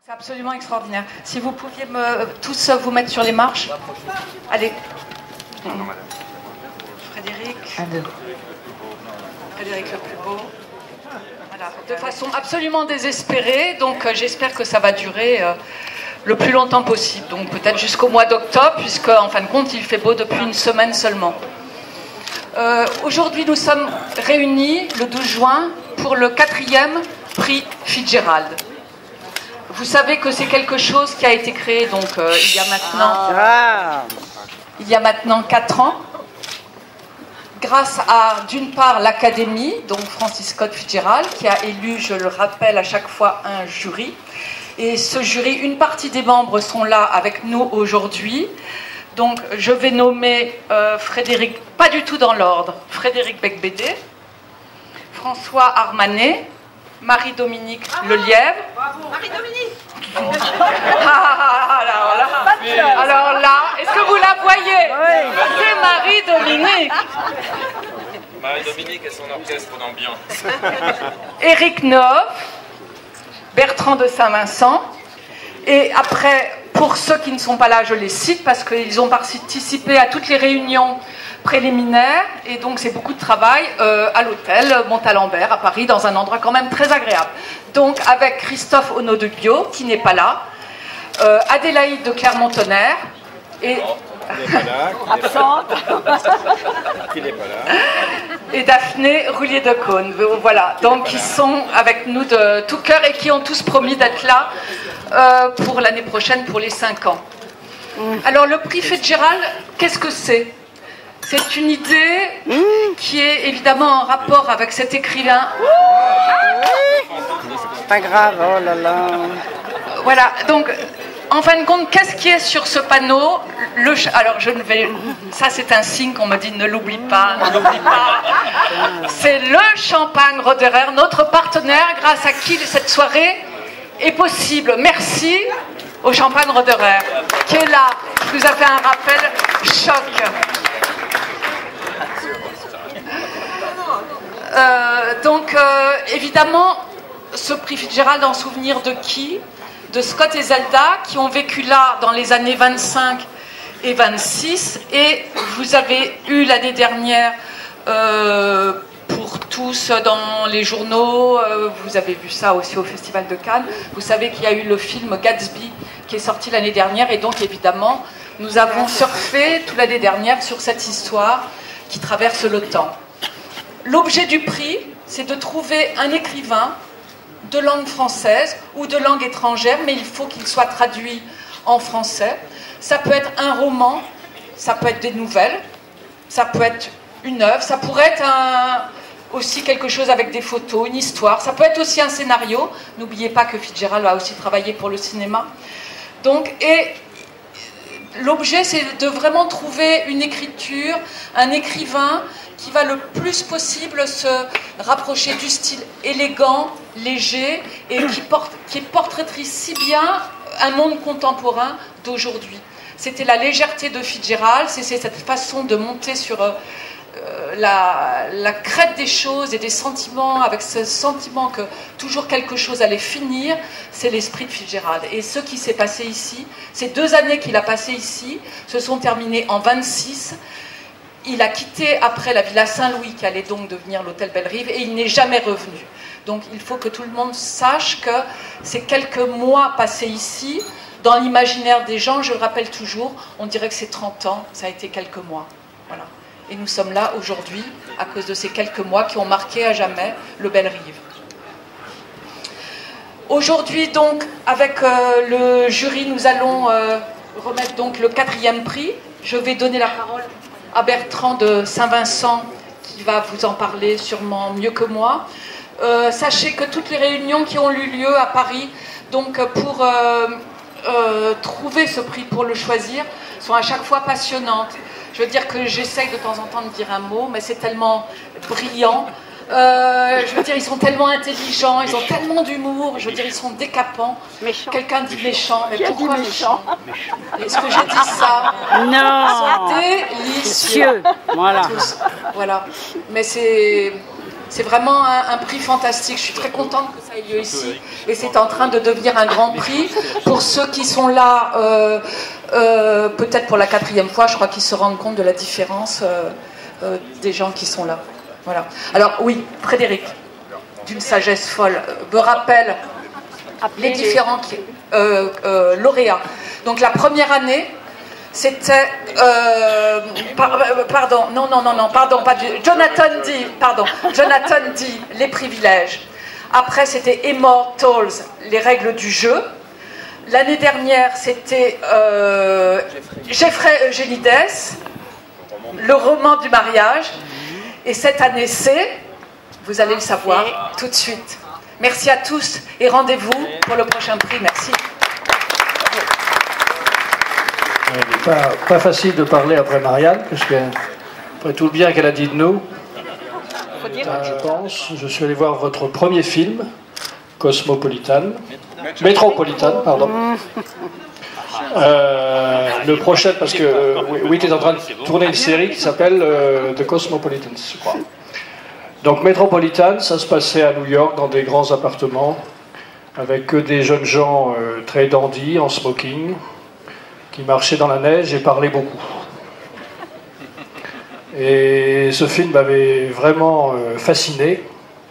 C'est absolument extraordinaire. Si vous pouviez tous vous mettre sur les marches. Allez. Frédéric. Frédéric le plus beau. Voilà. De façon absolument désespérée. Donc j'espère que ça va durer le plus longtemps possible. Donc peut-être jusqu'au mois d'octobre, puisque en fin de compte il fait beau depuis une semaine seulement. Aujourd'hui nous sommes réunis le 12 juin pour le 4e prix Fitzgerald. Vous savez que c'est quelque chose qui a été créé donc il y a maintenant 4 ans, grâce à d'une part l'Académie, donc Francis Scott Fitzgerald, qui a élu, je le rappelle à chaque fois, un jury. Et ce jury, une partie des membres sont là avec nous aujourd'hui. Donc je vais nommer Frédéric, pas du tout dans l'ordre, Frédéric Becbédé, François Armanet, Marie-Dominique Lelièvre. Marie-Dominique. Alors là, est-ce que vous la voyez? Oui. C'est Marie-Dominique. Marie-Dominique et son orchestre d'ambiance. Éric Neuf, Bertrand de Saint-Vincent. Et après, pour ceux qui ne sont pas là, je les cite parce qu'ils ont participé à toutes les réunions préliminaires. Et donc, c'est beaucoup de travail à l'hôtel Montalembert à Paris, dans un endroit quand même très agréable. Donc, avec Christophe Onodubio, qui n'est pas là, Adélaïde de Clermont-Tonnerre et... et Daphné Roulier de Caunes. Voilà, donc ils sont avec nous de tout cœur et qui ont tous promis d'être là pour l'année prochaine, pour les 5 ans. Alors le prix Fitzgerald, qu'est-ce que c'est? C'est une idée qui est évidemment en rapport avec cet écrivain. Pas grave, oh là là. Voilà, donc en fin de compte, qu'est-ce qui est sur ce panneau? Alors je ne vais... Ça c'est un signe qu'on me dit ne l'oublie pas, ne l'oublie pas. C'est le Champagne Roderer, notre partenaire grâce à qui cette soirée est possible. Merci au Champagne Roderer qui est là, qui nous a fait un rappel choc. Donc évidemment, ce prix Fitzgerald en souvenir de qui? De Scott et Zelda qui ont vécu là dans les années 25 et 26, et vous avez eu l'année dernière pour tous dans les journaux, vous avez vu ça aussi au Festival de Cannes, vous savez qu'il y a eu le film Gatsby qui est sorti l'année dernière, et donc évidemment nous avons surfé toute l'année dernière sur cette histoire qui traverse le temps. L'objet du prix, c'est de trouver un écrivain de langue française ou de langue étrangère, mais il faut qu'il soit traduit en français. Ça peut être un roman, ça peut être des nouvelles, ça peut être une œuvre, ça pourrait être aussi quelque chose avec des photos, une histoire, ça peut être aussi un scénario. N'oubliez pas que Fitzgerald a aussi travaillé pour le cinéma. Donc, et l'objet, c'est de vraiment trouver une écriture, un écrivain qui va le plus possible se rapprocher du style élégant, léger, et qui portraitise si bien un monde contemporain d'aujourd'hui. C'était la légèreté de Fitzgerald, c'est cette façon de monter sur la crête des choses et des sentiments, avec ce sentiment que toujours quelque chose allait finir. C'est l'esprit de Fitzgerald. Et ce qui s'est passé ici, ces 2 années qu'il a passées ici, se sont terminées en 26. Il a quitté après la Villa Saint-Louis, qui allait donc devenir l'hôtel Belle-Rive, et il n'est jamais revenu. Donc il faut que tout le monde sache que ces quelques mois passés ici, dans l'imaginaire des gens, je le rappelle toujours, on dirait que c'est 30 ans, ça a été quelques mois. Voilà. Et nous sommes là aujourd'hui à cause de ces quelques mois qui ont marqué à jamais le Belle-Rive. Aujourd'hui donc, avec le jury, nous allons remettre donc le 4e prix. Je vais donner la parole à Bertrand de Saint-Vincent qui va vous en parler sûrement mieux que moi. Sachez que toutes les réunions qui ont eu lieu à Paris, donc pour trouver ce prix, pour le choisir, sont à chaque fois passionnantes. Je veux dire que j'essaye de temps en temps de dire un mot, mais c'est tellement brillant. Je veux dire, ils sont tellement intelligents, ils ont tellement d'humour, je veux dire, ils sont décapants. Quelqu'un dit méchant, mais pourquoi méchant? Est-ce que j'ai dit ça? Non. Ils sont délicieux. Voilà. Tous. Voilà. Mais c'est C'est vraiment un prix fantastique. Je suis très contente que ça ait lieu ici. Et c'est en train de devenir un grand prix. Pour ceux qui sont là, peut-être pour la 4e fois, je crois qu'ils se rendent compte de la différence des gens qui sont là. Voilà. Alors oui, Frédéric, d'une sagesse folle, me rappelle les différents lauréats. Donc la première année, c'était Jonathan Dee, les privilèges. Après, c'était Immortals, les règles du jeu. L'année dernière, c'était Jeffrey Eugénides, le roman du mariage. Et cette année, c'est, vous allez le savoir tout de suite. Merci à tous et rendez-vous pour le prochain prix. Merci. Il n'est pas facile de parler après Marianne, parce qu'après tout le bien qu'elle a dit de nous, je pense, je suis allé voir votre premier film, Métropolitan, pardon. Le prochain, parce que Witt est en train de tourner une série qui s'appelle The Cosmopolitans, je crois. Donc Metropolitan, ça se passait à New York, dans des grands appartements, avec que des jeunes gens très dandy, en smoking, qui marchaient dans la neige et parlaient beaucoup. Et ce film m'avait vraiment fasciné,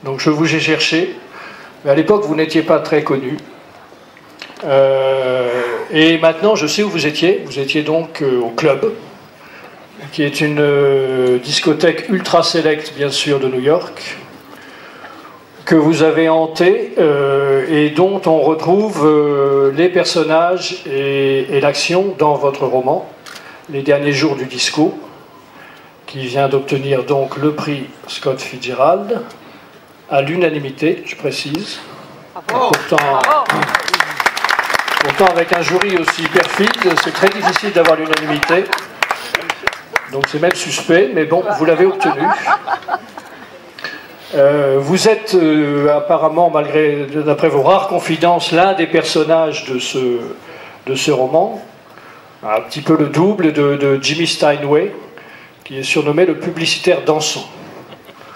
donc je vous ai cherché, mais à l'époque vous n'étiez pas très connu. Et maintenant je sais où vous étiez donc au Club, qui est une discothèque ultra select bien sûr de New York, que vous avez hanté et dont on retrouve les personnages et l'action dans votre roman, Les derniers jours du disco, qui vient d'obtenir donc le prix Scott Fitzgerald, à l'unanimité, je précise. Pourtant, avec un jury aussi perfide, c'est très difficile d'avoir l'unanimité. Donc c'est même suspect, mais bon, vous l'avez obtenu. Vous êtes apparemment, d'après vos rares confidences, l'un des personnages de ce roman, un petit peu le double de Jimmy Steinway, qui est surnommé le publicitaire dansant.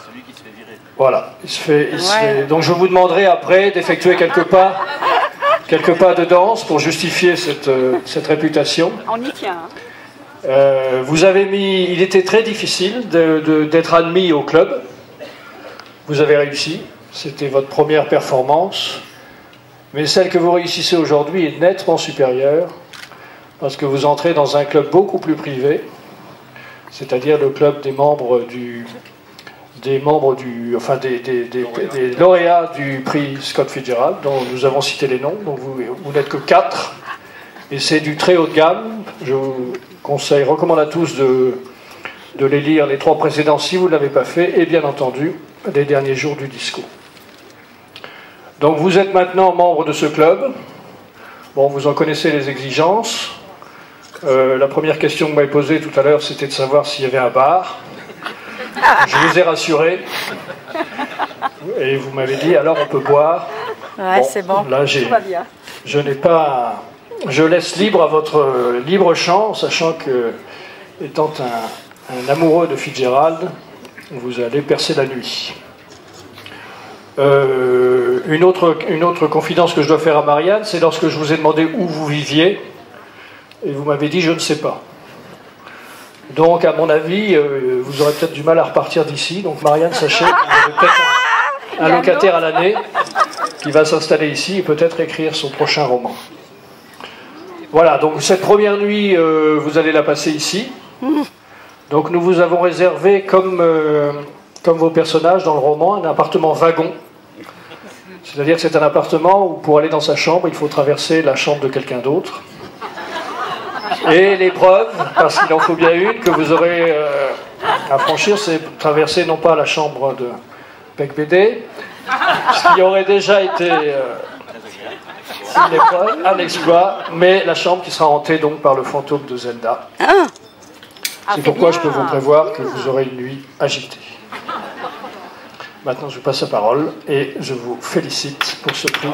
Celui qui se fait virer. Voilà, donc je vous demanderai après d'effectuer quelques pas de danse pour justifier cette réputation. On y tient. Vous avez il était très difficile d'être admis au club. Vous avez réussi, c'était votre première performance, mais celle que vous réussissez aujourd'hui est nettement supérieure, parce que vous entrez dans un club beaucoup plus privé, c'est-à-dire le club des lauréats du prix Scott Fitzgerald, dont nous avons cité les noms, donc vous n'êtes que 4, et c'est du très haut de gamme. Je vous recommande à tous de les lire, les 3 précédents si vous ne l'avez pas fait, et bien entendu Les derniers jours du disco. Donc vous êtes maintenant membre de ce club. Bon, vous en connaissez les exigences. La première question que vous m'avez posée tout à l'heure, c'était de savoir s'il y avait un bar. Je vous ai rassuré. Et vous m'avez dit, alors on peut boire. Ouais, bon, c'est bon. Là, tout va bien. Je laisse libre à votre libre champ, sachant que, étant un amoureux de Fitzgerald, vous allez percer la nuit. Une autre confidence que je dois faire à Marianne, c'est lorsque je vous ai demandé où vous viviez, et vous m'avez dit je ne sais pas. Donc à mon avis, vous aurez peut-être du mal à repartir d'ici. Donc Marianne, sachez que vous avez peut-être un locataire à l'année qui va s'installer ici et peut-être écrire son prochain roman. Voilà, donc cette première nuit, vous allez la passer ici. Donc nous vous avons réservé, comme vos personnages dans le roman, un appartement wagon. C'est-à-dire que c'est un appartement où pour aller dans sa chambre, il faut traverser la chambre de quelqu'un d'autre. Et l'épreuve, parce qu'il en faut bien une, que vous aurez à franchir, c'est traverser non pas la chambre de Bec BD, ce qui aurait déjà été une épreuve, un exploit, mais la chambre qui sera hantée donc par le fantôme de Zelda. C'est pourquoi je peux vous prévoir que vous aurez une nuit agitée. Maintenant, je vous passe la parole et je vous félicite pour ce prix.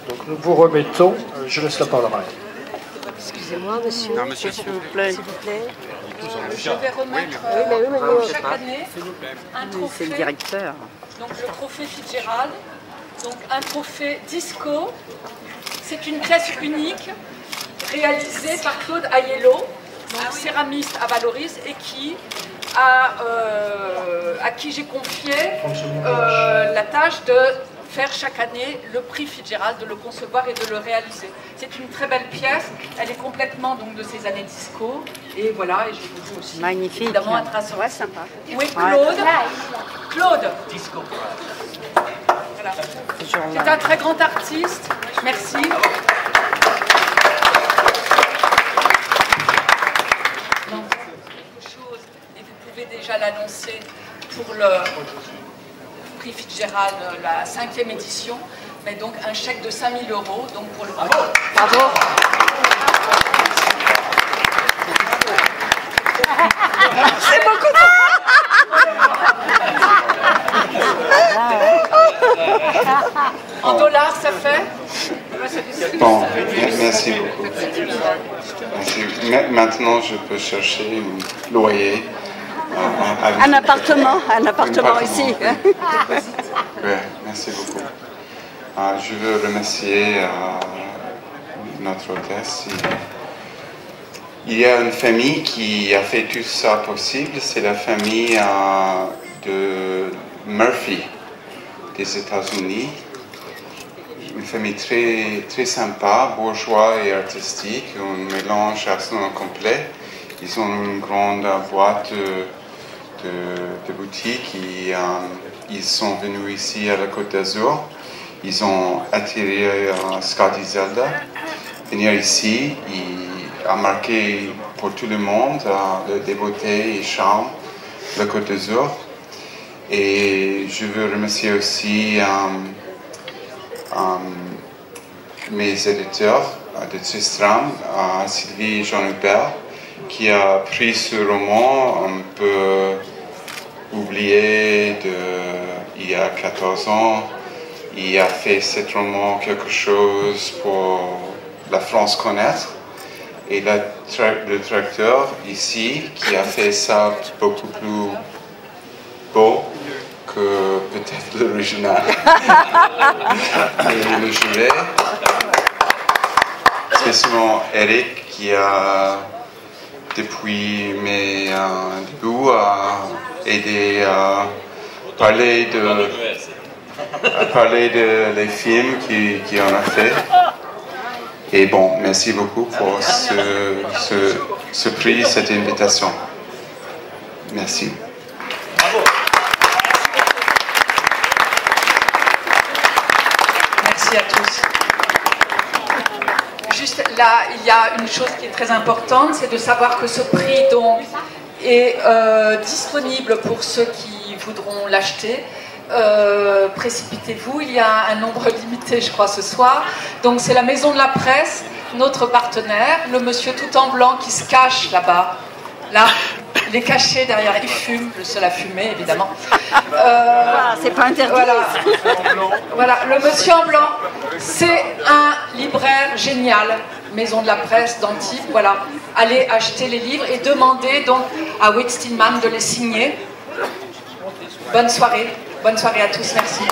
Donc nous vous remettons, je laisse la parole à Marianne. Excusez-moi, monsieur. Non, monsieur, s'il vous plaît. Je vais remettre chaque année un trophée. C'est le directeur. Donc le trophée Fitzgerald, donc un trophée disco. C'est une pièce unique réalisée par Claude Aiello, donc céramiste à Valoris, et à qui j'ai confié la tâche de faire chaque année le prix Fitzgerald, de le concevoir et de le réaliser. C'est une très belle pièce, elle est complètement donc de ces années disco, et voilà, et je vous dis aussi Magnifique. évidemment un traçeur. Ouais, sympa. Oui, Claude. Claude. Disco. Voilà. C'est un très grand artiste. Merci. Donc, quelque chose, et vous pouvez déjà l'annoncer pour le prix Fitzgerald, la 5e édition, mais donc un chèque de 5 000 €, donc pour le prix. Bravo. C'est beaucoup trop. En dollars, ça fait? Bon, merci beaucoup. Maintenant, je peux chercher un loyer. Un appartement ici. Oui, merci beaucoup. Je veux remercier notre hôtesse. Il y a une famille qui a fait tout ça possible. C'est la famille de Murphy des États-Unis. Une famille très, très sympa, bourgeois et artistique, un mélange absolument complet. Ils ont une grande boîte de boutiques et ils sont venus ici à la Côte d'Azur. Ils ont atterri à Scotty Zelda. Venir ici, il a marqué pour tout le monde des beautés et charme de la Côte d'Azur. Et je veux remercier aussi mes éditeurs de Tristram, Sylvie et Jean-Hubert, qui a pris ce roman un peu oublié il y a 14 ans. Il a fait ce roman quelque chose pour la France connaître. Et le traducteur ici, qui a fait ça beaucoup plus beau que peut-être l'original. Et le jury, spécialement Eric, qui a depuis mes débuts aidé à parler de les films qu'il en a fait. Et bon, merci beaucoup pour ce prix, cette invitation. Merci. Merci à tous. Juste là, il y a une chose qui est très importante, c'est de savoir que ce prix donc est disponible pour ceux qui voudront l'acheter. Précipitez-vous, il y a un nombre limité je crois ce soir, donc c'est la Maison de la Presse, notre partenaire, le monsieur tout en blanc qui se cache là-bas, là, il est caché derrière, il fume, le seul à fumer évidemment. C'est pas interdit. Voilà, le monsieur en blanc, c'est un libraire génial, Maison de la Presse d'Antibes, voilà, allez acheter les livres et demandez donc à Whit Stillman de les signer. Bonne soirée à tous, merci.